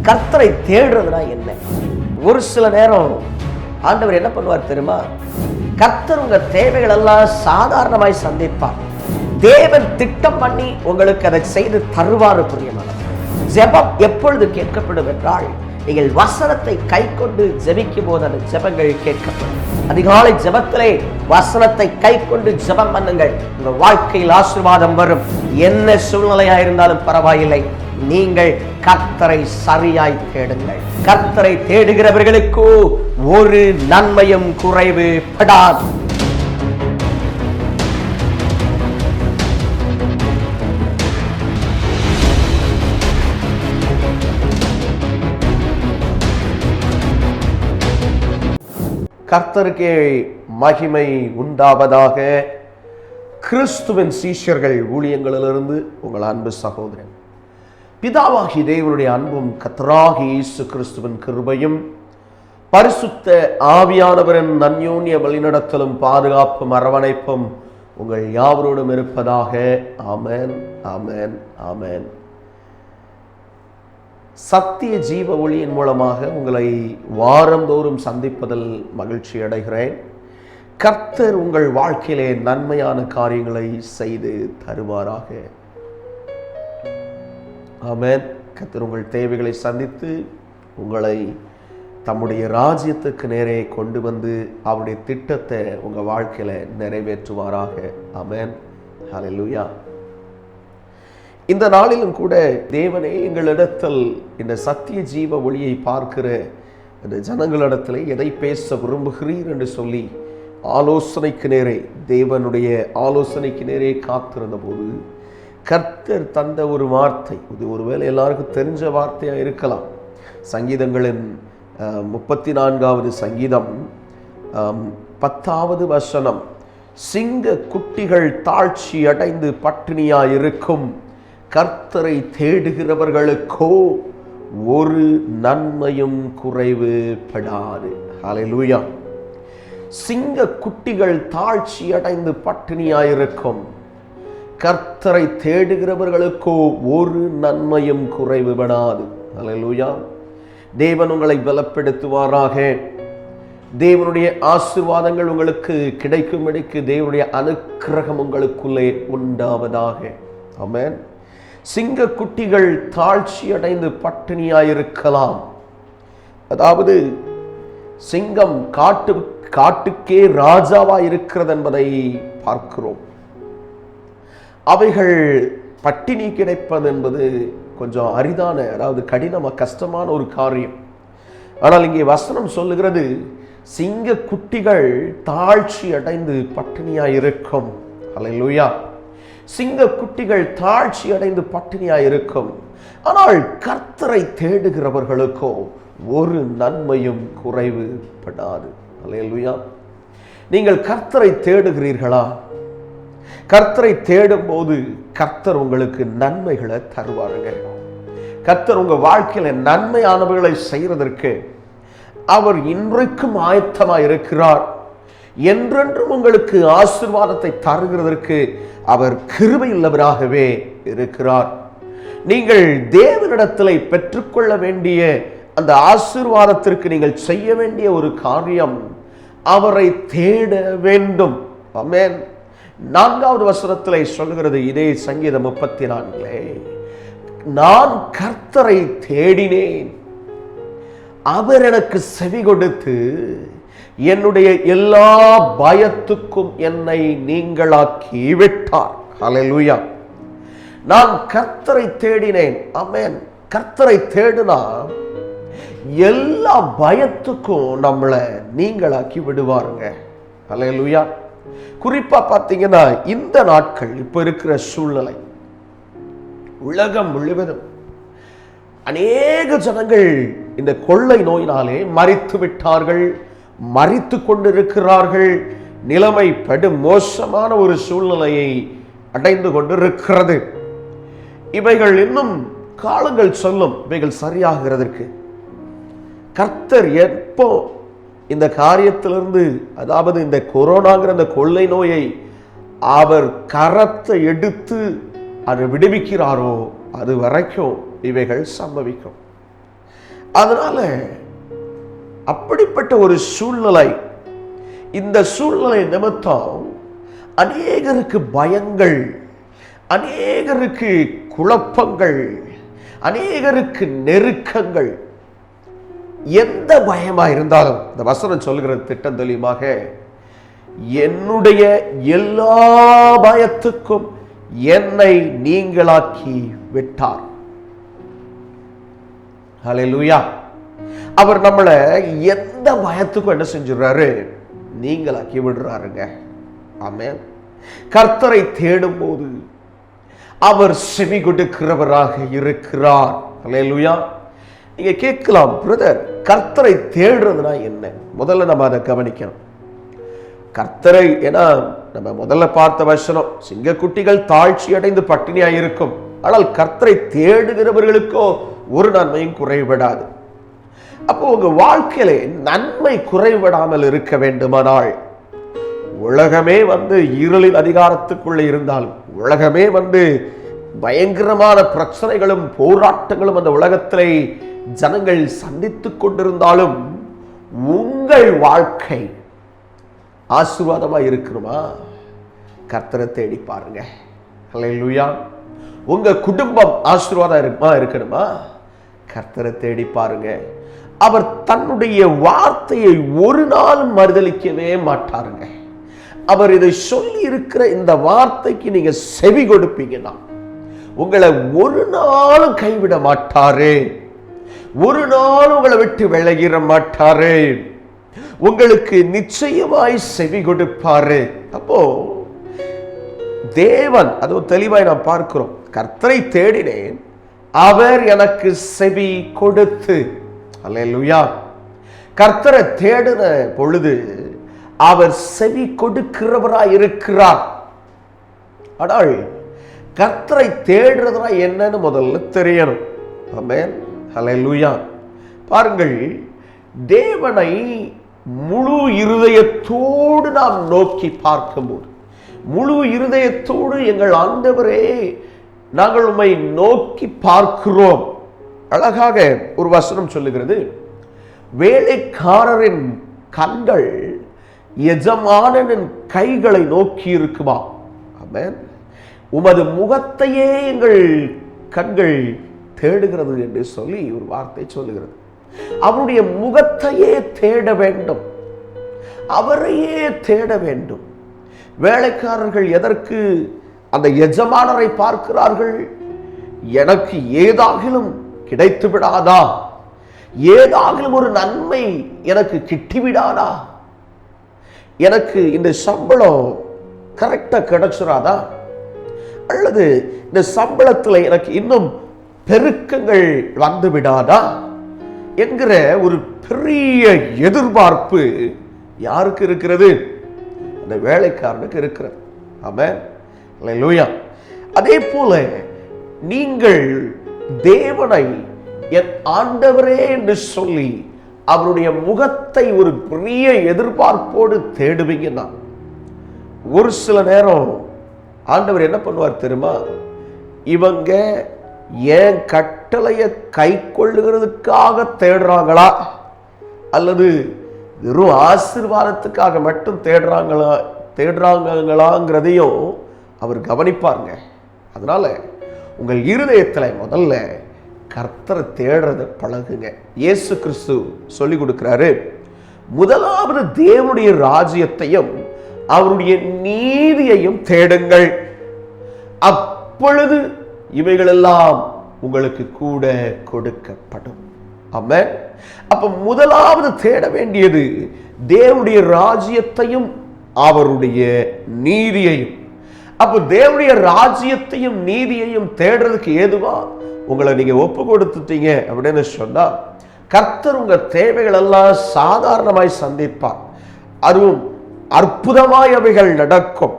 கர்த்தரை தேடுறதுனா என்ன? ஒரு சில நேரம் ஆண்டவர் என்ன பண்ணுவார் தெரியுமா? கர்த்தர் உங்க தேவைகள் எல்லாம் சாதாரணமாய் சந்திப்பார். தேவன் திட்டம் பண்ணி உங்களுக்கு அதை செய்து தருவார். பிரியமானவர், ஜெபம் எப்பொழுது கேட்கப்படும் என்றால், நீங்கள் வசனத்தை கை கொண்டு ஜெபிக்கும் போது அந்த ஜெபங்கள் கேட்கப்படும். அதிகாலை ஜெபத்திலே வசனத்தை கை கொண்டு ஜெபம் பண்ணுங்கள். உங்க வாழ்க்கையில் ஆசீர்வாதம் வரும். என்ன சூழ்நிலையா இருந்தாலும் பரவாயில்லை, நீங்கள் கர்த்தரை சரியாய் தேடுங்கள். கர்த்தரை தேடுகிறவர்களுக்கு ஒரு நன்மையும் குறைவு படாது. கர்த்தருக்கே மகிமை உண்டாவதாக. கிறிஸ்துவின் சீஷர்கள் ஊழியங்களிலிருந்து உங்கள் அன்பு சகோதரன். பிதாவாகி தேவனுடைய அன்பும் கர்த்தராகிய இயேசு கிறிஸ்துவின் கிருபையும் பரிசுத்த ஆவியானவரின் அன்யோன்ய வழிநடத்தலும் பாதுகாப்பும் அரவணைப்பும் உங்கள் யாவரோடும் இருப்பதாக. ஆமென், ஆமென், ஆமென். சத்திய ஜீவ ஒளியின் மூலமாக உங்களை வாரந்தோறும் சந்திப்பதில் மகிழ்ச்சி அடைகிறேன். கர்த்தர் உங்கள் வாழ்க்கையிலே நன்மையான காரியங்களை செய்து தருவாராக. ஆமென். கர்த்தர் உங்கள் தேவைகளை சந்தித்து உங்களை தம்முடைய ராஜ்யத்துக்கு நேரே கொண்டு வந்து அவருடைய திட்டத்தை உங்கள் வாழ்க்கையில நிறைவேற்றுவாராக. ஆமென், ஹல்லேலூயா. இந்த நாளிலும் கூட தேவனே எங்களிடத்தில் இந்த சத்திய ஜீவ ஒளியை பார்க்கிற இந்த ஜனங்களிடத்தில் எதை பேச விரும்புகிறீர் என்று சொல்லி ஆலோசனைக்கு நேரே, தேவனுடைய ஆலோசனைக்கு நேரே காத்திருந்த போது கர்த்தர் தந்த ஒரு வார்த்தை, இது ஒருவேளை எல்லாருக்கும் தெரிஞ்ச வார்த்தையாக இருக்கலாம். சங்கீதங்களின் 34வது சங்கீதம் 10வது வசனம், சிங்க குட்டிகள் தாழ்ச்சி அடைந்து பட்டினியாயிருக்கும், கர்த்தரை தேடுகிறவர்களுக்கோ ஒரு நன்மையும் குறைவு படாது. ஹல்லேலூயா. சிங்க குட்டிகள் தாழ்ச்சி அடைந்து பட்டினியாயிருக்கும், கர்த்தரை தேடுகிறவர்களுக்கோ ஒரு நன்மையும் குறைவுபடாது. ஹல்லேலூயா. தேவன் உங்களை பலப்படுத்துவாராக. தேவனுடைய ஆசீர்வாதங்கள் உங்களுக்கு கிடைக்கும்படிக்கு தேவனுடைய அனுக்கிரகம் உங்களுக்குள்ளே உண்டாவதாக. ஆமென். சிங்க குட்டிகள் தாழ்ச்சி அடைந்து பட்டினியாயிருக்கலாம். அதாவது சிங்கம் காட்டுக்கே ராஜாவா இருக்கிறது என்பதை பார்க்கிறோம். அவைகள் பட்டினி கிடைப்பது என்பது கொஞ்சம் அரிதான, அதாவது கஷ்டமான ஒரு காரியம். ஆனால் இங்கே வசனம் சொல்லுகிறது, சிங்க குட்டிகள் தாழ்ச்சி அடைந்து பட்டினியாயிருக்கும். ஹல்லேலூயா. சிங்க குட்டிகள் தாழ்ச்சி அடைந்து பட்டினியாயிருக்கும், ஆனால் கர்த்தரை தேடுகிறவர்களுக்கோ ஒரு நன்மையும் குறைவு படாது. ஹல்லேலூயா. நீங்கள் கர்த்தரை தேடுகிறீர்களா? கர்த்தரை தேடும் போது கர்த்தர் உங்களுக்கு நன்மைகளை தருவாருங்க. கர்த்தர் உங்க வாழ்க்கையில நன்மையானவர்களை செய்யறதற்கு அவர் இன்றைக்கும் ஆயத்தமாக இருக்கிறார். என்றென்றும் உங்களுக்கு ஆசீர்வாதத்தை தருகிறதற்கு அவர் கிருபையுள்ளவராகவே இருக்கிறார். நீங்கள் தேவனிடத்தில் பெற்றுக்கொள்ள வேண்டிய அந்த ஆசீர்வாதத்திற்கு நீங்கள் செய்ய வேண்டிய ஒரு காரியம், அவரை தேட வேண்டும். ஆமென். 4வது வசனத்திலே சொல்கிறது, இதே சங்கீதம் 34, நான் கர்த்தரை தேடினேன், அவர் எனக்கு செவி கொடுத்து என்னுடைய எல்லா பயத்துக்கும் என்னை நீங்களாக்கி விட்டார். ஹல்லேலூயா. நான் கர்த்தரை தேடினேன். ஆமென். கர்த்தரை தேடினா எல்லா பயத்துக்கும் நம்மளை நீங்களாக்கி விடுவாருங்க. ஹல்லேலூயா. குறிப்பா பார்த்தீங்கன்னா, இந்த நாட்கள் இப்ப இருக்கிற சூழ்நிலை, உலகம் முழுவதும் அநேக ஜனங்கள் இந்த கொள்ளை நோயினாலே மரித்து விட்டார்கள், மரித்து கொண்டிருக்கிறார்கள். நிலைமை படும் மோசமான ஒரு சூழ்நிலையை அடைந்து கொண்டிருக்கிறது. இவைகள் இன்னும் காலங்கள் சொல்லும் இவைகள் சரியாகிறதற்கு. கர்த்தர் எப்போ இந்த காரியத்திலிருந்து, அதாவது இந்த கொரோனாங்கிற அந்த கொள்ளை நோயை அவர் கரத்தை எடுத்து அதை விடுவிக்கிறாரோ அது வரைக்கும் இவைகள் சம்பவிக்கும். அதனால அப்படிப்பட்ட ஒரு சூழ்நிலை, இந்த சூழ்நிலை நிமித்தம் அநேகருக்கு பயங்கள், அநேகருக்கு குழப்பங்கள், அநேகருக்கு நெருக்கங்கள். எந்த பயமா இருந்தாலும் இந்த வசனம் சொல்கிறது திட்டம் தெளிவாக, என்னுடைய எல்லா பயத்துக்கும் என்னை நீங்களாக்கி விட்டார். ஹல்லேலூயா. அவர் நம்மளை எந்த பயத்துக்கும் என்ன செஞ்சுறாரு? நீங்களாக்கி விடுறாருங்க. ஆமென். கர்த்தரை தேடும் போது அவர் செவி கொடுக்கிறவராக இருக்கிறார். ஹல்லேலூயா. நீங்க கேட்கலாம், பிரதர் கர்த்தரை தேடுறதுனா என்ன? முதல்ல நம்ம அதை கவனிக்கணும். கர்த்தரை, ஏன்னா நம்ம முதல்ல பார்த்த வசனம், சிங்கக்குட்டிகள் தாழ்ச்சி அடைந்து பட்டினியா இருக்கும், ஆனால் கர்த்தரை தேடுகிறவர்களுக்கோ ஒரு நன்மையும் குறைவிடாது. அப்போ உங்க வாழ்க்கையில நன்மை குறைவிடாமல் இருக்க வேண்டுமானால், உலகமே இருளின் அதிகாரத்துக்குள்ள இருந்தாலும், உலகமே பயங்கரமான பிரச்சனைகளும் போராட்டங்களும் அந்த உலகத்திலே ஜனங்கள் சந்தித்துக் கொண்டிருந்தாலும், உங்கள் வாழ்க்கை ஆசீர்வாதமா இருக்கணுமா? கர்த்தரை தேடி பாருங்க. ஹல்லேலூயா. உங்க குடும்பம் ஆசீர்வாதமா இருக்கணுமா? கர்த்தரை தேடி பாருங்க. அவர் தன்னுடைய வார்த்தையை ஒரு நாளும் மறுதலிக்கவே மாட்டாருங்க. அவர் இதை சொல்லி இருக்கிற இந்த வார்த்தைக்கு நீங்க செவி கொடுப்பீங்கன்னா உங்களை ஒரு நாளும் கைவிட மாட்டாரு, ஒரு நாளும் உங்களை விட்டு விலகிட மாட்டாரு, உங்களுக்கு நிச்சயமாய் செவி கொடுப்பாரு. அப்போ தேவன், அதுவும் தெளிவாய் நாம் பார்க்கிறோம், கர்த்தரை தேடினேன் அவர் எனக்கு செவி கொடுத்து. அல்லேலூயா. கர்த்தரை தேடின பொழுது அவர் செவி கொடுக்கிறவராய் இருக்கிறார். ஆனால் கர்த்தரை தேடுறதுனா என்னன்னு முதல்ல தெரியணும். ஆமென். ஹல்லேலூயா. பாருங்கள், தேவனை முழு இருதயத்தோடு நாம் நோக்கி பார்க்கும்போது, முழு இருதயத்தோடு எங்கள் ஆண்டவரே நாங்கள் உம்மை நோக்கி பார்க்கிறோம். அழகாக ஒரு வசனம் சொல்லுகிறது, வேலைக்காரரின் கண்கள் எஜமானனின் கைகளை நோக்கி இருக்குமா. ஆமென். உமது முகத்தையே எங்கள் கண்கள் தேடுகிறது என்று சொல்லி ஒரு வார்த்தை சொல்லுகிறது. அவருடைய முகத்தையே தேட வேண்டும், அவரையே தேட வேண்டும். வேலைக்காரர்கள் எதற்கு அந்த எஜமானரை பார்க்கிறார்கள்? எனக்கு ஏதாகிலும் கிடைத்து விடாதா, ஏதாகிலும் ஒரு நன்மை எனக்கு கிட்டிவிடாதா, எனக்கு இந்த சம்பளம் கரெக்டா கிடைச்சிடாதா, அல்லது இந்த சம்பளத்தில் எனக்கு இன்னும் பெருக்கங்கள் வந்து விடாதா என்கிற ஒரு பெரிய எதிர்பார்ப்பு யாருக்கு இருக்கிறது? அந்த வேலைக்காரனுக்கு இருக்கிறது. ஆமென். அல்லேலூயா. அதே போல நீங்கள் தேவனை என் ஆண்டவரே என்று சொல்லி அவருடைய முகத்தை ஒரு பெரிய எதிர்பார்ப்போடு தேடுவீங்கன்னா, ஒரு சில நேரம் ஆண்டவர் என்ன பண்ணுவார் தெரியுமா? இவங்க ஏன் கட்டளையை கை கொள்ளுகிறதுக்காக தேடுறாங்களா, அல்லது வெறும் ஆசீர்வாதத்துக்காக மட்டும் தேடுறாங்களாங்கிறதையும் அவர் கவனிப்பாருங்க. அதனால உங்கள் இருதயத்தில் முதல்ல கர்த்தரை தேடுறத பழகுங்க. இயேசு கிறிஸ்து சொல்லி கொடுக்கிறாரு, முதலாவது தேவனுடைய ராஜ்யத்தையும் அவருடைய நீதியையும் தேடுங்கள், அப்பொழுது இவைகளெல்லாம் உங்களுக்கு கூட கொடுக்கப்படும். ஆமென். அப்ப முதலாவது தேட வேண்டியது தேவனுடைய ராஜ்யத்தையும் அவருடைய நீதியையும். அப்ப தேவனுடைய ராஜ்யத்தையும் நீதியையும் தேடுறதுக்கு ஏதுவா உங்களை நீங்க ஒப்பு கொடுத்துட்டீங்க அப்படின்னு சொன்னா, கர்த்தர் உங்க தேவைகள் எல்லாம் சாதாரணமாய் சந்திப்பார். அதுவும் அற்புதமாய் அவைகள் நடக்கும்,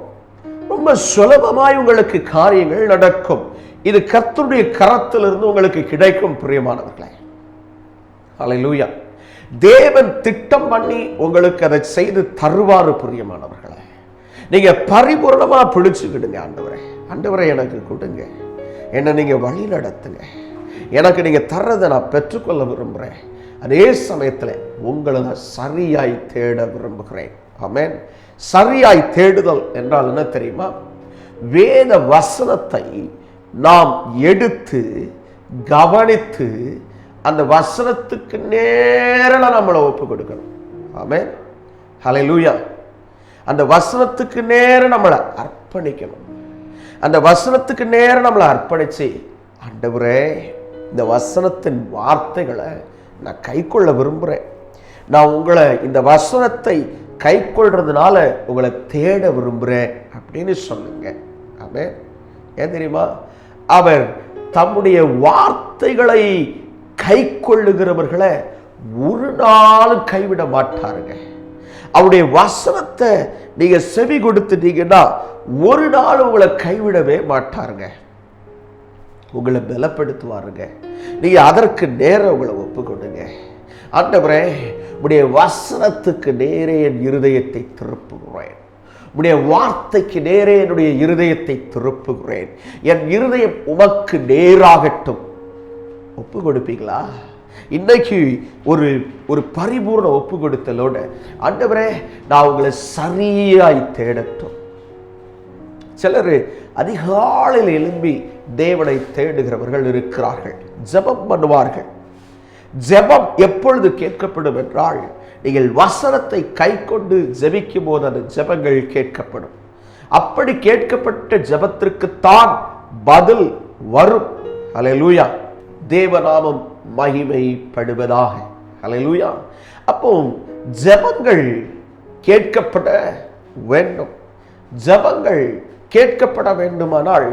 ரொம்ப சுலபமாய் உங்களுக்கு காரியங்கள் நடக்கும். இது கர்த்தருடைய கரத்திலிருந்து உங்களுக்கு கிடைக்கும். பிரியமானவர்களே, அல்லேலூயா. தேவன் திட்டம் பண்ணி உங்களுக்கு அதை செய்து தருவாரு. பிரியமானவர்களே, நீங்க பரிபூர்ணமா பிடிச்சுக்கிடுங்க. ஆண்டவரே, ஆண்டவரே எனக்கு கொடுங்க, என்ன நீங்க வழி நடத்துங்க, எனக்கு நீங்க தர்றதை நான் பெற்றுக்கொள்ள விரும்புகிறேன். அதே சமயத்தில் உங்களை நான் சரியாய் தேட விரும்புகிறேன். ஆமென். சரியாய் தேடுதல் என்றால் என்ன தெரியுமா? வேத வசனத்தை நாம் எடுத்து கவனித்து அந்த வசனத்துக்கு நேரா நம்மளை ஒப்பு கொடுக்கணும். ஆமென். ஹல்லேலூயா. அந்த வசனத்துக்கு நேரம் நம்மளை அர்ப்பணிக்கணும். அந்த வசனத்துக்கு நேரம் நம்மளை அர்ப்பணிச்சு, ஆண்டவரே இந்த வசனத்தின் வார்த்தைகளை நான் கை கொள்ள விரும்புகிறேன், நான் உங்களை இந்த வசனத்தை கை கொள்றதுனால உங்களை தேட விரும்புகிறேன் அப்படின்னு சொல்லுங்க. ஆமென். ஏன் தெரியுமா? அவர் தம்முடைய வார்த்தைகளை கை கொள்ளுகிறவர்களை ஒரு நாளும் கைவிட மாட்டாருங்க. அவருடைய வசனத்தை நீங்க செவி கொடுத்துட்டீங்கன்னா ஒரு நாள் உங்களை கைவிடவே மாட்டாருங்க. உங்களை பலப்படுத்துவாருங்க. நீங்க அதற்கு நேரம் உங்களை ஒப்பு கொடுங்க. ஆண்டவரே உடைய வசனத்துக்கு நேரே என் இருதயத்தை திருப்புகிறேன், உடைய வார்த்தைக்கு நேரே என்னுடைய இருதயத்தை திருப்புகிறேன், என் இருதயம் உமக்கு நேராகட்டும். ஒப்பு கொடுப்பீங்களா? இன்னைக்கு ஒரு பரிபூர்ண ஒப்பு கொடுத்தலோட, ஆண்டவரே நான் உங்களை சரியாய் தேடட்டும். சிலர் அதிகாலையில் எழும்பி தேவனை தேடுகிறவர்கள் இருக்கிறார்கள், ஜெபம் பண்ணுவார்கள். ஜெபம் எப்பொழுது கேட்கப்படும் என்றால், நீங்கள் வசனத்தை கை கொண்டு ஜெபிக்கும் போது அந்த ஜெபங்கள் கேட்கப்படும். அப்படி கேட்கப்பட்ட ஜெபத்திற்குத்தான் பதில் வரும். ஹல்லேலூயா. தேவநாமம் மகிமைப்படுவதாக. ஹல்லேலூயா. அப்போ ஜெபங்கள் கேட்கப்பட வேண்டும். ஜெபங்கள் கேட்கப்பட வேண்டுமானால்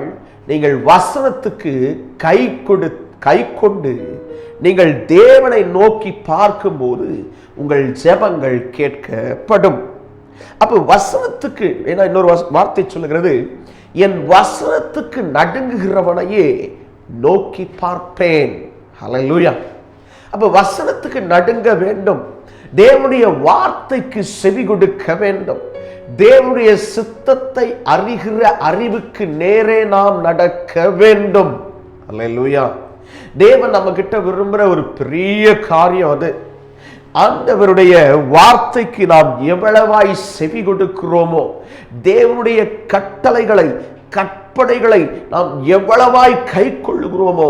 நீங்கள் வசனத்துக்கு கை கொண்டு நீங்கள் தேவனை நோக்கி பார்க்கும்போது உங்கள் ஜெபங்கள் கேட்கப்படும். அப்போ வசனத்துக்கு, ஏன்னா இன்னொரு வார்த்தை சொல்லுகிறது, என் வசனத்துக்கு நடுங்குகிறவனையே நோக்கி பார்ப்பேன். ஹல்லேலூயா. அப்ப வசனத்துக்கு நடுங்க வேண்டும், தேவனுடைய வார்த்தைக்கு செவி கொடுக்க வேண்டும், தேவனுடைய சித்தத்தை அறிகிற அறிவுக்கு நேரே நாம் நடக்க வேண்டும். ஹல்லேலூயா. தேவன் நம்ம கிட்ட விரும்புகிற ஒரு பெரிய காரியம் அது. ஆண்டவருடைய வார்த்தைக்கு நாம் எவ்வளவாய் செவி கொடுக்கிறோமோ, தேவனுடைய கற்பனைகளை நாம் எவ்வளவாய் கை கொள்ளுகிறோமோ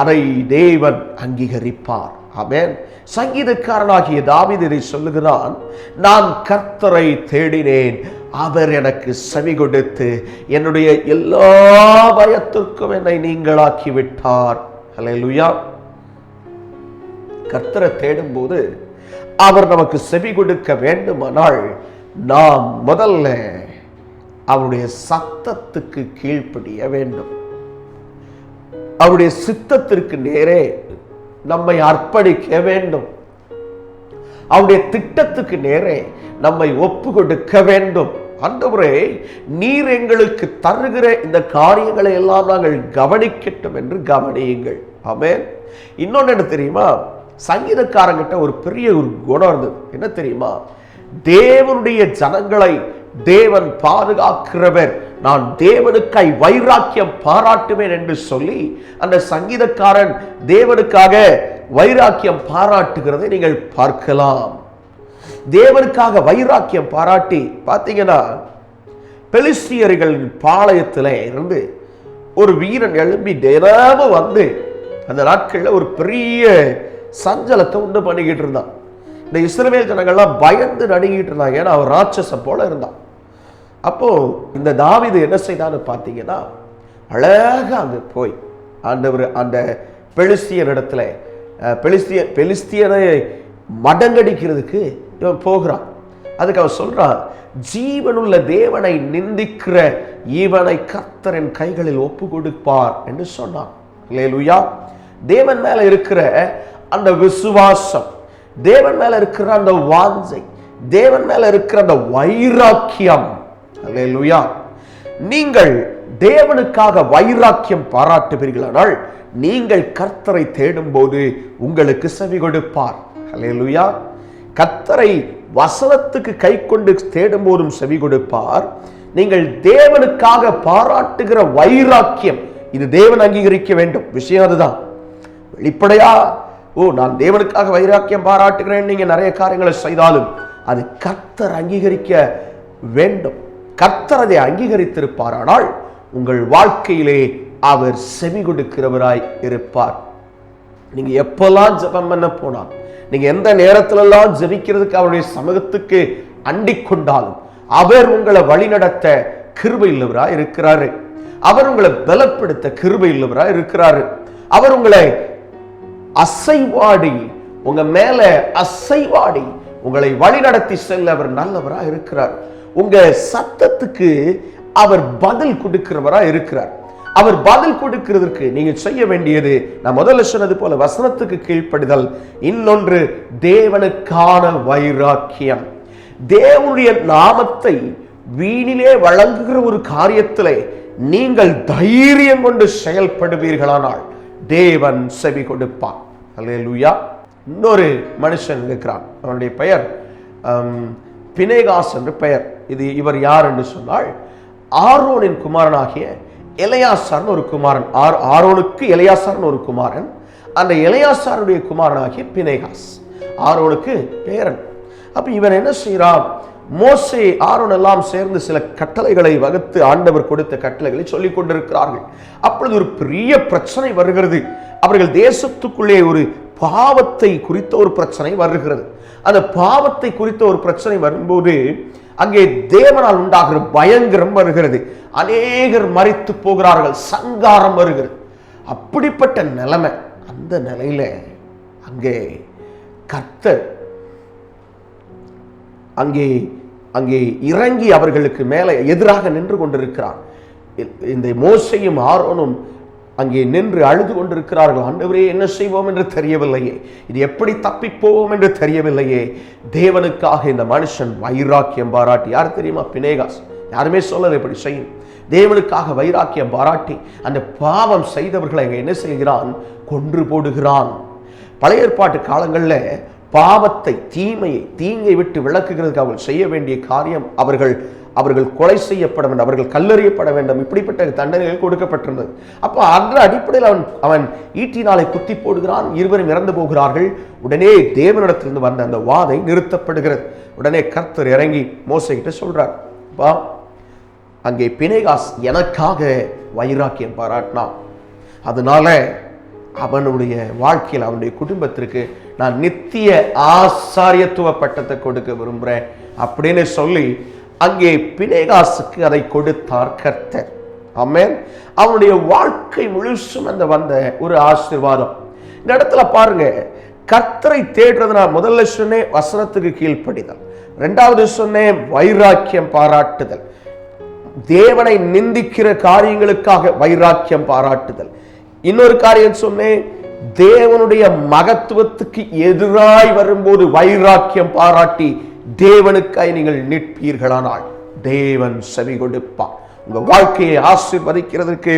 அதை தேவன் அங்கீகரிப்பார். ஆமென். சங்கீதக்காரனாகிய தாவீது இதை சொல்லுகிறான், நான் கர்த்தரை தேடினேன், அவர் எனக்கு செவி கொடுத்து என்னுடைய எல்லா பயத்திற்கும் என்னை நீங்களாக்கி விட்டார். ஹல்லேலூயா. கர்த்தரை தேடும் போது அவர் நமக்கு செவி கொடுக்க வேண்டுமானால் நாம் முதல்ல அவருடைய சத்தத்துக்கு கீழ்ப்படிய வேண்டும். அவருடைய சித்தத்திற்கு நேரே நம்மை அர்ப்பணிக்க வேண்டும். அவருடைய திட்டத்துக்கு நேரே நம்மை ஒப்பு கொடுக்க வேண்டும். ஆண்டவரே நீர் எங்களுக்கு தருகிற இந்த காரியங்களை எல்லாம் நாங்கள் கவனிக்கட்டும் என்று கவனியுங்கள். ஆமென். இன்னொன்னு என்ன தெரியுமா? சங்கீதக்காரங்கிட்ட ஒரு பெரிய குணம் இருந்தது. என்ன தெரியுமா? தேவனுடைய ஜனங்களை தேவன் பாதுகாக்கிறவர், நான் தேவனுக்காய் வைராக்கியம் பாராட்டுவேன் என்று சொல்லி அந்த சங்கீதக்காரன் தேவனுக்காக வைராக்கியம் பாராட்டுகிறதை நீங்கள் பார்க்கலாம். தேவனுக்காக வைராக்கியம் பாராட்டி பார்த்தீங்கன்னா, பெலிஸ்தியர்களின் பாளையத்தில் இருந்து ஒரு வீரன் எழும்பி தினமும் வந்து அந்த நாட்களில் ஒரு பெரிய சஞ்சலத்தை உண்டு பண்ணிக்கிட்டு இருந்தான். இந்த இஸ்ரவேல் ஜனங்கள்லாம் பயந்து நடுங்கிட்டு இருந்தாங்க, ஏன்னா அவர் ராட்சசம் போல இருந்தான். அப்போ இந்த தாவீது என்ன செய்தான்னு பார்த்தீங்கன்னா, அழகா அங்கே போய் ஆண்டவர் அந்த பெலிஸ்தியர் இடத்துல பெலிஸ்தியனை மடங்கடிக்கிறதுக்கு இவன் போகிறான். அதுக்கு அவன் சொல்றான், ஜீவனுள்ள தேவனை நிந்திக்கிற இவனை கர்த்தரின் கைகளில் ஒப்பு கொடுப்பார் என்று சொன்னான். அல்லேலூயா. தேவன் மேல இருக்கிற அந்த விசுவாசம், தேவன் மேல இருக்கிற அந்த வாஞ்சை, தேவன் மேல இருக்கிற அந்த வைராக்கியம். அல்லேலூயா. நீங்கள் தேவனுக்காக வைராக்கியம் பாராட்டுவீர்களானால் நீங்கள் கர்த்தரை தேடும் போது உங்களுக்கு செவி கொடுப்பார். அல்லேலூயா. கர்த்தரை வசனத்துக்கு கை கொண்டு தேடும் போதும் செவி கொடுப்பார். நீங்கள் தேவனுக்காக பாராட்டுகிற வைராக்கியம், இது தேவன் அங்கீகரிக்க வேண்டும் விஷயம். அதுதான் வெளிப்படையா நான் தேவனுக்காக வைராக்கியம் பாராட்டுகிறேன் நீங்க நிறைய காரியங்களை செய்தாலும் அது கர்த்தர் அங்கீகரிக்க வேண்டும். கர்த்தர் அதை அங்கீகரித்திருப்பாரானால் உங்கள் வாழ்க்கையிலே அவர் செவி கொடுக்கிறவராய் இருப்பார். நீங்க எப்பெல்லாம் ஜெபம் பண்ண போனா, நீங்க எந்த நேரத்திலெல்லாம் ஜெபிக்கிறதுக்கு அவருடைய சமூகத்துக்கு அண்டிக் கொண்டாலும் அவர் உங்களை வழிநடத்த கிருபை உள்ளவராய் இருக்கிறாரு. அவர் உங்களை பலப்படுத்த கிருபை உள்ளவராய் இருக்கிறாரு. அவர் உங்களை அசைவாடி, உங்க மேல அசைவாடி உங்களை வழிநடத்தி செல்ல அவர் நல்லவராய் இருக்கிறார். உங்க சத்தத்துக்கு அவர் பதில் கொடுக்கிறவராய் இருக்கிறார். அவர் பதில் கொடுக்கிறதுக்கு நீங்க செய்ய வேண்டியது, நான் முதல்ல சொன்னது போல வசனத்துக்கு கீழ்ப்படிதல், இன்னொன்று தேவனுக்கான வைராக்கியம். தேவனுடைய நாமத்தை வீணிலே வழங்குகிற ஒரு காரியத்திலே நீங்கள் தைரியம் கொண்டு செயல்படுவீர்களானால் தேவன் செவி கொடுப்பார். அல்லேலூயா. இன்னொரு மனுஷன் இருக்கிறான், அவனுடைய பெயர் பினேகாஸ் என்று பெயர். இவர் யார் என்று சொன்னால் ஆரோனின் குமாரனாகிய எலெயாசார்னு ஒரு குமாரன். ஆரோனுக்கு எலெயாசார்னு ஒரு குமாரன். அந்த எலெயாசாருடைய குமாரனாகிய பினேகாஸ் ஆரோனுக்கு பேரன். அப்ப இவன் என்ன செய்யறான், மோசே ஆரோன் எல்லாம் சேர்ந்து சில கட்டளைகளை வகுத்து ஆண்டவர் கொடுத்த கட்டளைகளை சொல்லிக் கொண்டிருக்கிறார்கள். அப்பொழுது ஒரு பெரிய பிரச்சனை வருகிறது. அவர்கள் தேசத்துக்குள்ளே ஒரு பாவத்தை குறித்த ஒரு பிரச்சனை வருகிறது. அந்த பாவத்தை குறித்த ஒரு பிரச்சனை வரும்போது அங்கே தேவனால் உண்டாகிற பயங்கரம் வருகிறது. அநேகர் மரித்து போகிறார்கள், சங்காரம் வருகிறது. அப்படிப்பட்ட நிலைமை. அந்த நிலையில அங்கே கர்த்தர் அங்கே இறங்கி அவர்களுக்கு மேலே எதிராக நின்று கொண்டிருக்கிறார். இந்த மோசேயும் ஆரோனும் அங்கே நின்று அழுது கொண்டிருக்கிறார்கள். ஆண்டவரே, என்ன செய்வோம் என்று தெரியவில்லையே, இது எப்படி தப்பிப்போவோம் என்று தெரியவில்லையே. தேவனுக்காக இந்த மனுஷன் வைராக்கியம் பாராட்டி, யார் தெரியுமா, பினேகாஸ். யாருமே சொல்லலை இப்படி செய்யும். தேவனுக்காக வைராக்கியம் பாராட்டி அந்த பாவம் செய்தவர்களை என்ன செய்கிறான், கொன்று போடுகிறான். பழைய ஏற்பாட்டு காலங்களில் பாவத்தை, தீங்கை விட்டு விளக்குகிறதுக்கு அவர்கள் செய்ய வேண்டிய காரியம், அவர்கள் கொலை செய்யப்பட வேண்டும், அவர்கள் கல்லறியப்பட வேண்டும். இப்படிப்பட்ட தண்டனைகள் கொடுக்கப்பட்டிருந்தது. அப்போ அந்த அடிப்படையில் அவன் ஈட்டினாலை குத்தி போடுகிறான். இருவரும் இறந்து போகிறார்கள். உடனே தேவனிடத்திலிருந்து வந்த அந்த வாதை நிறுத்தப்படுகிறது. உடனே கர்த்தர் இறங்கி மோசேகிட்ட சொல்றார், அங்கே பினேகாஸ் எனக்காக வைராக்கியம் பாராட்டினான், அதனால அவனுடைய வாழ்க்கையில் அவனுடைய குடும்பத்திற்கு நான் நித்திய ஆசாரியத்துவ பட்டத்தை கொடுக்க விரும்புகிறேன் அப்படின்னு சொல்லி அங்கே பினேகாசுக்கு அதை கொடுத்தார் கர்த்தர். ஆமென். அவனுடைய வாழ்க்கை முழுசும் அந்த வந்த ஒரு ஆசீர்வாதம். இந்த இடத்துல பாருங்க, கர்த்தரை தேடுறது நான் முதல்ல சொன்னேன் வசனத்துக்கு கீழ்ப்படிதல், இரண்டாவது சொன்னேன் வைராக்கியம் பாராட்டுதல், தேவனை நிந்திக்கிற காரியங்களுக்காக வைராக்கியம் பாராட்டுதல், இன்னொரு காரியம் சொன்னேன் தேவனுடைய மகத்துவத்துக்கு எதிராய் வரும்போது வைராக்கியம் பாராட்டி தேவனுக்காய் நீங்கள் நிற்பீர்களானால் தேவன் செவி கொடுப்பார். உங்க வாழ்க்கையை ஆசீர்வதிக்கிறதுக்கு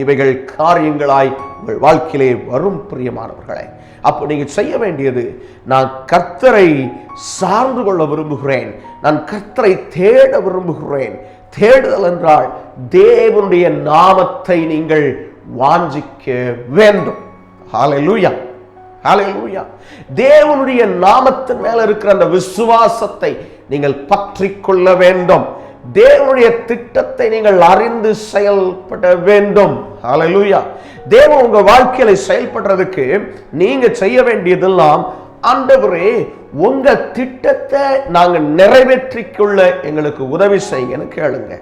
இவைகள் காரியங்களாய் உங்கள் வாழ்க்கையிலே வரும். பிரியமானவர்களே, அப்போ நீங்க செய்ய வேண்டியது, நான் கர்த்தரை சார்ந்து கொள்ள விரும்புகிறேன், நான் கர்த்தரை தேட விரும்புகிறேன். தேடுதல் என்றால் தேவனுடைய நாமத்தை நீங்கள் வாஞ்சிக்க வேண்டும். ஹல்லேலூயா, ஹல்லேலூயா. தேவனுடைய நாமத்தின் மேல இருக்கிற அந்த விசுவாசத்தை நீங்கள் பற்றி கொள்ள வேண்டும். தேவனுடைய திட்டத்தை நீங்கள் அறிந்து செயல்பட வேண்டும். ஹல்லேலூயா. தேவன் உங்க வாழ்க்கையில செயல்படுறதுக்கு நீங்க செய்ய வேண்டியதெல்லாம், ஆண்டவரே உங்க திட்டத்தை நாங்க நிறைவேற்றிக் கொள்ள எங்களுக்கு உதவி செய்யுங்கன்னு கேளுங்க.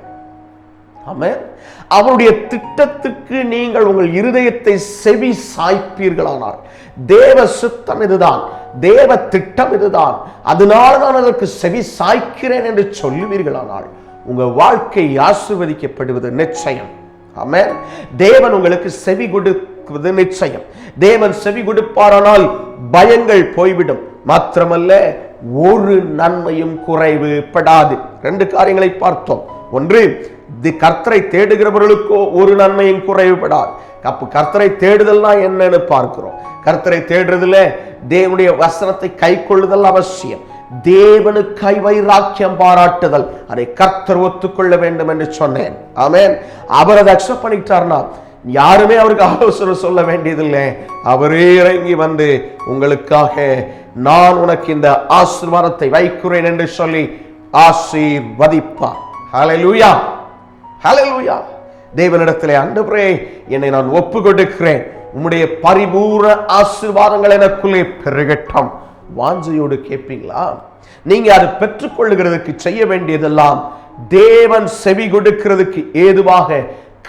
ஆமென். அவருடைய திட்டத்துக்கு நீங்கள் உங்கள் இருதயத்தை செவி சாய்ப்பீர்களானால், தேவ சித்தம் இதுதான், தேவ திட்டம் இதுதான், அதனால நான் அதற்கு செவி சாய்க்கிறேன் என்று சொல்லுவீர்களானால் உங்க வாழ்க்கை ஆசீர்வதிக்கப்படுவது நிச்சயம். ஆமென். தேவன் உங்களுக்கு செவி கொடுப்பது நிச்சயம். தேவன் செவி கொடுப்பாரானால் பயங்கள் போய்விடும். மாத்திரமல்ல, ஒரு நன்மையும் குறைவு படாது. ரெண்டு காரியங்களை பார்த்தோம். ஒன்று, கர்த்தரை தேடுகிறவர்களுக்கோ ஒரு நன்மையும் குறைவுபடாது. அப்ப கர்த்தரை தேடுதல்னா என்னன்னு பார்க்கிறோம். கர்த்தரை தேடுறதுல தேவனுடைய வசனத்தை கை கொள்ளுதல் அவசியம். தேவனுக்காய் வைராக்கியம் பாராட்டுதல், அதை கர்த்தர் ஒத்துக்கொள்ள வேண்டும் என்று சொன்னேன். ஆமென். அவர் அதை அக்செப்ட் பண்ணிட்டார்னா யாருமே அவருக்கு ஆலோசனை சொல்ல வேண்டியதில்லை. அவரே இறங்கி வந்து உங்களுக்காக நான் உனக்கு இந்த ஆசீர்வாதத்தை வைக்கிறேன் என்று சொல்லி ஆசீர்வதிப்பார். ஹல்லேலூயா, ஹல்லேலூயா. தேவனிடத்திலே, ஆண்டவரே என்னை நான் ஒப்பு கொடுக்கிறேன், உம்முடைய பரிபூர்ண ஆசீர்வாதங்கள் எனக்குள்ளே பெருகட்டும். வாஞ்சையோடு கேட்பீங்களா? நீங்க அதை பெற்றுக்கொள்ளுகிறதுக்கு செய்ய வேண்டியதெல்லாம் தேவன் செவி கொடுக்கிறதுக்கு ஏதுவாக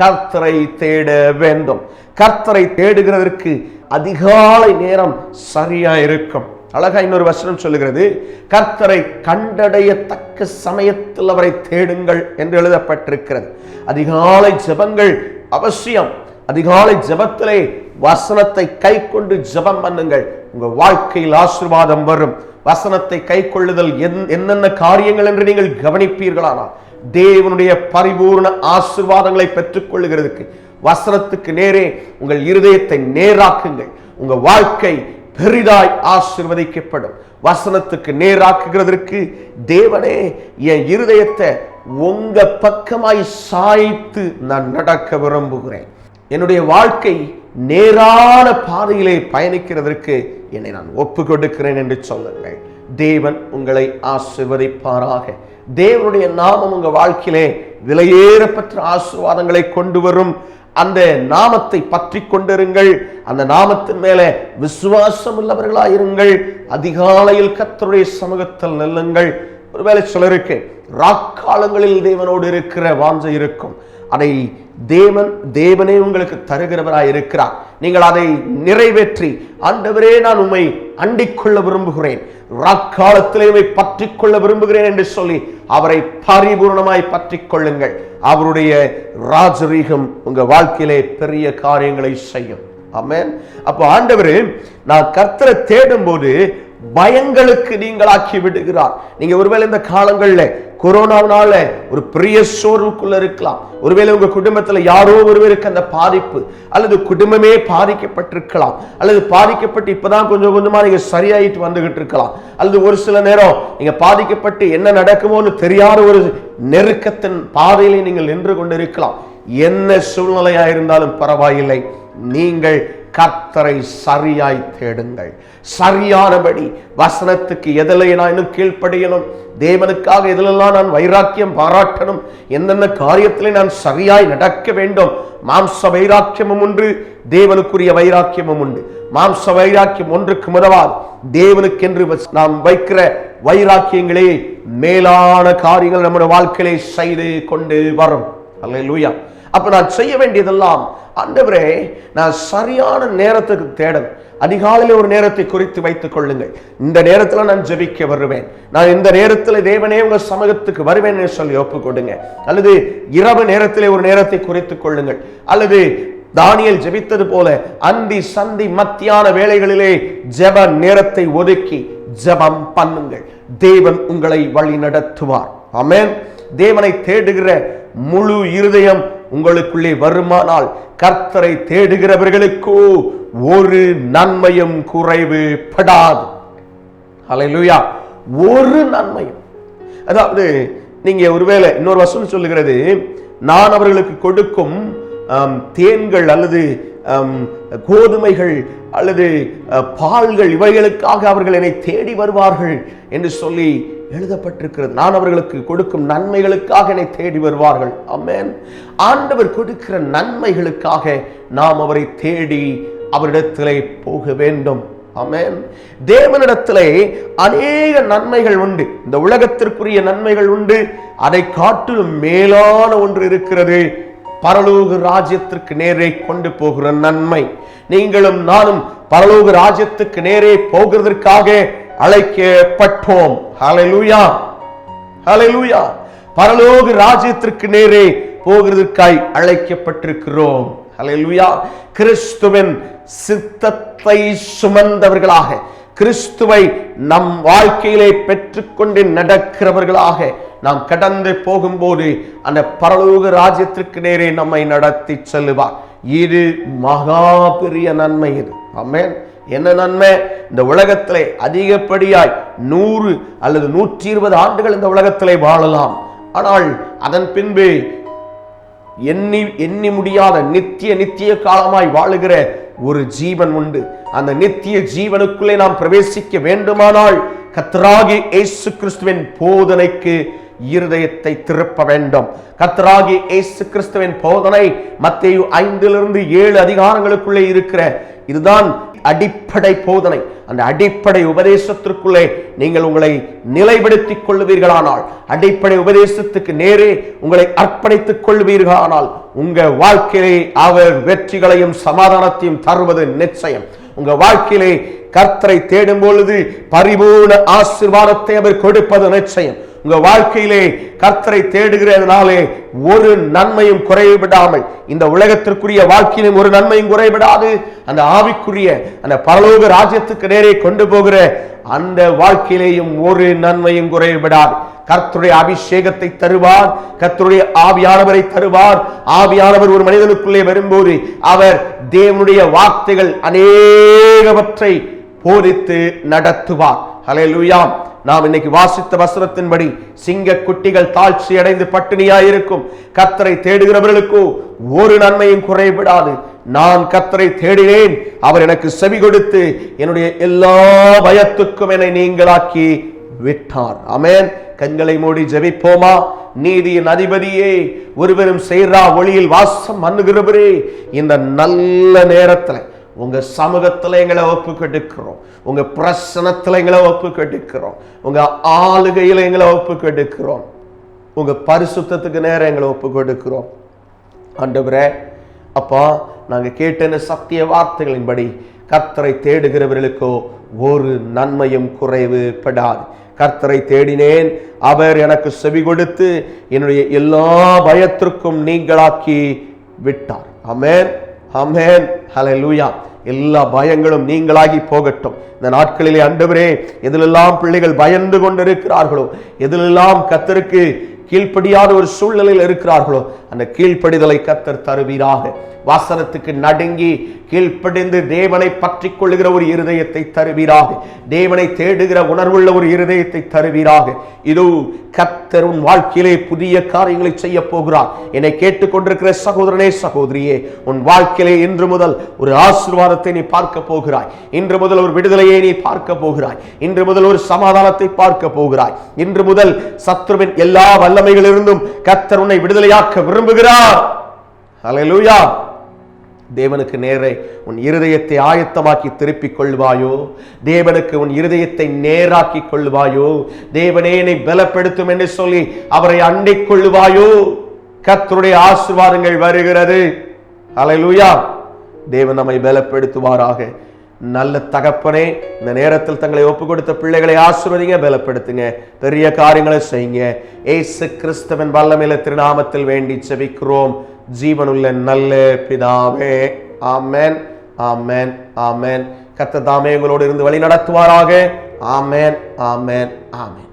கர்த்தரை தேட வேண்டும். கர்த்தரை தேடுகிறதற்கு அதிகாலை நேரம் சரியா இருக்கும். அழகா இன்னொரு வசனம் சொல்லுகிறது, கர்த்தரை கண்டடையத்தக்க சமயத்தில் அவரை தேடுங்கள் என்று எழுதப்பட்டிருக்கிறது. அதிகாலை ஜெபங்கள் அவசியம். அதிகாலை ஜெபத்திலே வசனத்தை கை கொண்டு ஜெபம் பண்ணுங்கள். உங்க வாழ்க்கையில் ஆசீர்வாதம் வரும். வசனத்தை கை கொள்ளுதல் என்னென்ன காரியங்கள் என்று நீங்கள் கவனிப்பீர்களானால் தேவனுடைய பரிபூர்ண ஆசீர்வாதங்களை பெற்றுக் கொள்ளுகிறதுக்கு வசனத்துக்கு நேரே உங்கள் இருதயத்தை நேராக்குங்கள். உங்க வாழ்க்கை பெரிதாய் ஆசீர்வதிக்கப்படும். வசனத்துக்கு நேராக்குகிறதற்கு தேவனே என் இருதயத்தை உங்க பக்கமாய் சாய்த்து நான் நடக்க விரும்புகிறேன். என்னுடைய வாழ்க்கை நேரான பாதையிலே பயணிக்கிறதற்கு என்னை நான் ஒப்பு கொடுக்கிறேன் என்று சொல்லுங்கள். தேவன் உங்களை ஆசீர்வதிப்பாராக. தேவனுடைய நாமம் உங்க வாழ்க்கையிலே விலையேறப்பட்ட ஆசீர்வாதங்களை கொண்டு வரும். அந்த நாமத்தை பற்றி கொண்டிருங்கள். அந்த நாமத்தின் மேலே விசுவாசம் உள்ளவர்களாயிருங்கள். அதிகாலையில் கர்த்தருடைய சமூகத்தில் நில்லுங்கள். ஒருவேளை சிலருக்கு ராக்காலங்களில் தேவனோடு இருக்கிற வாஞ்சை இருக்கும். அதை தேவனே உங்களுக்கு தருகிறவராய் இருக்கிறார். நீங்கள் அதை நிறைவேற்றி, ஆண்டவரே நான் உம்மை அண்டிக்கொள்ள விரும்புகிறேன், ராக்காலத்திலே உம்மை பற்றி கொள்ள விரும்புகிறேன் என்று சொல்லி அவரை பரிபூர்ணமாய் பற்றி கொள்ளுங்கள். அவருடைய ராஜரீகம் உங்க வாழ்க்கையிலே பெரிய காரியங்களை செய்யும். ஆமென். அப்போ ஆண்டவரே நான் கர்த்தரை தேடும் போது பயங்களுக்கு நீங்களாக்கி விடுகிறார். நீங்க ஒருவேளை இந்த காலங்கள்ல கொரோனாவினால ஒரு பெரிய சோர்வுக்குள்ள இருக்கலாம். ஒருவேளை உங்க குடும்பத்துல யாரோ ஒருவருக்கு அந்த பாதிப்பு, அல்லது குடும்பமே பாதிக்கப்பட்டிருக்கலாம், அல்லது பாதிக்கப்பட்டு இப்பதான் கொஞ்சம் கொஞ்சமா நீங்க சரியாயிட்டு வந்துகிட்டு இருக்கலாம், அல்லது ஒரு சில நேரம் நீங்க பாதிக்கப்பட்டு என்ன நடக்குமோன்னு தெரியாத ஒரு நெருக்கத்தின் பாதையிலே நீங்கள் நின்று கொண்டிருக்கலாம். என்ன சூழ்நிலையா இருந்தாலும் பரவாயில்லை, நீங்கள் கர்த்தரை சரியாய் தேடுங்கள். சரியானபடி வசனத்துக்கு எதில் நான் இன்னும் கீழ்ப்படியணும், தேவனுக்காக எதிலெல்லாம் நான் வைராக்கியம் பாராட்டணும், என்னென்ன காரியத்திலே நான் சரியாய் நடக்க வேண்டும். மாம்ச வைராக்கியமும் உண்டு, தேவனுக்குரிய வைராக்கியமும் உண்டு. மாம்ச வைராக்கியம் ஒன்றுக்கு முதலாவது. தேவனுக்கென்று நாம் வைக்கிற வைராக்கியங்களே மேலான காரியங்கள் நம்முடைய வாழ்க்கையிலே செய்து கொண்டு வரும். அல்லேலூயா. அப்ப நான் செய்ய வேண்டியதெல்லாம், ஆண்டவரே நான் சரியான நேரத்துக்கு தேடணும். அதிகாலையில் ஒரு நேரத்தை குறித்து வைத்துக் கொள்ளுங்கள். இந்த நேரத்தில் நான் ஜெபிக்க வருவேன், நான் இந்த நேரத்தில் தேவனே உங்க சமூகத்துக்கு வருவேன் என்று சொல்லி ஒப்பு கொடுங்க. அல்லது இரவு நேரத்திலே ஒரு நேரத்தை குறித்துக் கொள்ளுங்கள். அல்லது தானியேல் ஜெபித்தது போல அந்தி சந்தி மத்தியான வேளைகளிலே ஜெப நேரத்தை ஒதுக்கி ஜெபம் பண்ணுங்கள். தேவன் உங்களை வழி நடத்துவார். ஆமென். தேவனை தேடுகிற முழு இருதயம் உங்களுக்குள்ளே வருமானால் கர்த்தரை தேடுகிறவர்களுக்கு ஒரு நன்மையும் குறைவு படாது. ஹல்லேலூயா. ஒரு நன்மையும். அதாவது நீங்க ஒருவேளை இன்னொரு வசனம் சொல்லுகிறது, நான் அவர்களுக்கு கொடுக்கும் தேன்கள் அல்லது கோதுமைகள் அல்லது பால்கள் இவைகளுக்காக அவர்கள் என்னை தேடி வருவார்கள் என்று சொல்லி எழுதப்பட்டிருக்கிறது. நான் அவர்களுக்கு கொடுக்கும் நன்மைகளுக்காக என்னை தேடி வருவார்கள். ஆமென். ஆண்டவர் கொடுக்கிற நன்மைகளுக்காக நாம் அவரை தேடி அவரிடத்திலே போக வேண்டும். ஆமென். தேவனிடத்திலே அநேக நன்மைகள் உண்டு. இந்த உலகத்திற்குரிய நன்மைகள் உண்டு. அதை காட்டிலும் மேலான ஒன்று இருக்கிறது, பரலோக ராஜ்யத்திற்கு நேரே கொண்டு போகிற நன்மை. நீங்களும் நானும் பரலோக ராஜ்யத்துக்கு நேரே போகிறதற்காக அழைக்கப்பட்டோம். ஹல்லேலூயா, ஹல்லேலூயா. பரலோக ராஜ்யத்திற்கு நேரே போகிறதற்காய் அழைக்கப்பட்டிருக்கிறோம். ஹல்லேலூயா. கிறிஸ்துவின் சித்தத்தை சுமந்தவர்களாக, கிறிஸ்துவை நம் வாழ்க்கையிலே பெற்றுக்கொண்டு நடக்கிறவர்களாக நாம் கடந்து போகும்போது அந்த பரலோக ராஜ்யத்திற்கு நேரே நம்மை நடத்தி செல்லுவார். இது மகா பெரிய நன்மை. இது ஆமென். என்ன நன்மை? இந்த உலகத்திலே அதிகப்படியாய் 100 அல்லது 120 ஆண்டுகள் இந்த உலகத்திலே வாழலாம். ஆனால் அதன் பின்பு எண்ணி முடியாத நித்திய காலமாய் வாழுகிற ஒரு ஜீவன் உண்டு. அந்த நித்திய ஜீவனுக்குள்ளே நாம் பிரவேசிக்க வேண்டுமானால் கர்த்தராகிய இயேசு கிறிஸ்துவின் போதனைக்கு இருதயத்தை திருப்ப வேண்டும். கர்த்தராகிய இயேசு கிறிஸ்துவின் போதனை மத்தேயு 5-7 அதிகாரங்களுக்குள்ளே இருக்கிற இதுதான் அடிப்படை போதனை. அந்த அடிப்படை உபதேசத்திற்குள்ளே நீங்கள் உங்களை நிலைப்படுத்திக் கொள்வீர்களானால், அடிப்படை உபதேசத்துக்கு நேரே உங்களை அர்ப்பணித்துக் கொள்வீர்களானால், உங்க வாழ்க்கையிலே அவர் வெற்றிகளையும் சமாதானத்தையும் தருவது நிச்சயம். உங்க வாழ்க்கையிலே கர்த்தரை தேடும் பொழுது பரிபூர்ண ஆசீர்வாதத்தை அவர் கொடுப்பது நிச்சயம். உங்க வாழ்க்கையிலே கர்த்தரை தேடுகிறதுனாலே ஒரு நன்மையும் குறைவிடாமல், இந்த உலகத்திற்குரிய வாழ்க்கையிலும் ஒரு நன்மையும் குறைவிடாது, அந்த ஆவிக்குரிய அந்த பரலோக ராஜ்யத்துக்கு நேரே கொண்டு போகிற அந்த வாழ்க்கையிலேயும் ஒரு நன்மையும் குறைவிடாது. கர்த்தருடைய அபிஷேகத்தை தருவார், கர்த்தருடைய ஆவியானவரை தருவார். ஆவியானவர் ஒரு மனிதனுக்குள்ளே வரும்போது அவர் தேவனுடைய வார்த்தைகள் அநேகவற்றை போதித்து நடத்துவார். ஹல்லேலூயா. நாம் இன்னைக்கு வாசித்த வசனத்தின்படி சிங்க குட்டிகள் தாழ்ச்சி அடைந்து பட்டினியாயிருக்கும். கர்த்தரை தேடுகிறவர்களுக்கோ ஒரு நன்மையும் குறைவிடாது. நான் கர்த்தரை தேடினேன், அவர் எனக்கு செவி கொடுத்து என்னுடைய எல்லா பயத்துக்கும் என்னை நீங்களாக்கி விட்டார். ஆமென். கண்களை மூடி ஜெபிப்போமா? நீதியின் அதிபதியே, ஒருவரும் செய்றா ஒளியில் வாசம் பண்ணுகிறவரே, இந்த நல்ல நேரத்தில் உங்க சமூகத்துல எங்களை ஒப்பு கெடுக்கிறோம், உங்க பிரசனத்துல எங்களை ஒப்பு கெடுக்கிறோம், உங்க ஆளுகையில எங்களை ஒப்பு கெடுக்கிறோம், உங்க பரிசுத்தத்துக்கு நேரம் எங்களை ஒப்பு கொடுக்கிறோம். ஆண்டவரே, அப்பா, நாங்க கேட்ட சத்திய வார்த்தைகளின்படி கர்த்தரை தேடுகிறவர்களுக்கோ ஒரு நன்மையும் குறைவுபடாது. கர்த்தரை தேடினேன், அவர் எனக்கு செவி கொடுத்து என்னுடைய எல்லா பயத்திற்கும் நீங்களாக்கி விட்டார். ஆமென், ஆமென், ஹல்லேலூயா. எல்லா பயங்களும் நீங்களாகி போகட்டும். இந்த நாட்களிலே ஆண்டவரே, எதிலெல்லாம் பிள்ளைகள் பயந்து கொண்டிருக்கிறார்களோ, எதிலெல்லாம் கர்த்தருக்கு கீழ்ப்படியாத ஒரு சூழ்நிலையில் இருக்கிறார்களோ, அந்த கீழ்ப்படிதலை கர்த்தர் தருவீராக. வாசனத்துக்கு நடுங்கி கீழ்ப்படிந்து தேவனை பற்றி கொள்ளுகிற ஒரு இருதயத்தை தருவீராக. தேவனை தேடுகிற உணர்வுள்ள ஒரு இருதயத்தை தருவீராக. இதோ கர்த்தர் உன் வாழ்க்கையிலே புதிய காரியங்களை செய்ய போகிறார். என்னை கேட்டுக்கொண்டிருக்கிற சகோதரனே, சகோதரியே, உன் வாழ்க்கையிலே இன்று முதல் ஒரு ஆசீர்வாதத்தை நீ பார்க்க போகிறாய். இன்று முதல் ஒரு விடுதலையை நீ பார்க்க போகிறாய். இன்று முதல் ஒரு சமாதானத்தை பார்க்க போகிறாய். இன்று முதல் சத்துருவின் எல்லா வல்லமைகளிலிருந்தும் கர்த்தர் உன்னை விடுதலையாக்க விரும்புகிறார். ஹல்லேலூயா. தேவனுக்கு நேரே உன் இருதயத்தை ஆயத்தமாக்கி திருப்பிக் கொள்வாயோ? தேவனுக்கு உன் இருதயத்தை நேராக்கி கொள்வாயோ? தேவனே என்னை பலப்படுத்தும் என்று சொல்லி அவரை அண்டிக் கொள்வாயோ? கர்த்தருடைய ஆசீர்வாதங்கள் வருகிறது. ஹல்லேலூயா. தேவன் நம்மை பலப்படுத்துவாராக. நல்ல தகப்பனே, இந்த நேரத்தில் தங்களை ஒப்பு கொடுத்த பிள்ளைகளை ஆசீர்வதிங்க, பலப்படுத்துங்க, பெரிய காரியங்களை செய்யுங்க. இயேசு கிறிஸ்துவின் வல்லமையுள்ள திருநாமத்தில் வேண்டி ஜெபிக்கிறோம் ஜீவனுள்ள நல்ல பிதாவே. ஆமென், ஆமென், ஆமென். கர்த்தர் தாமே உங்களோடு இருந்து வழி நடத்துவாராக. ஆமென், ஆமென், ஆமென்.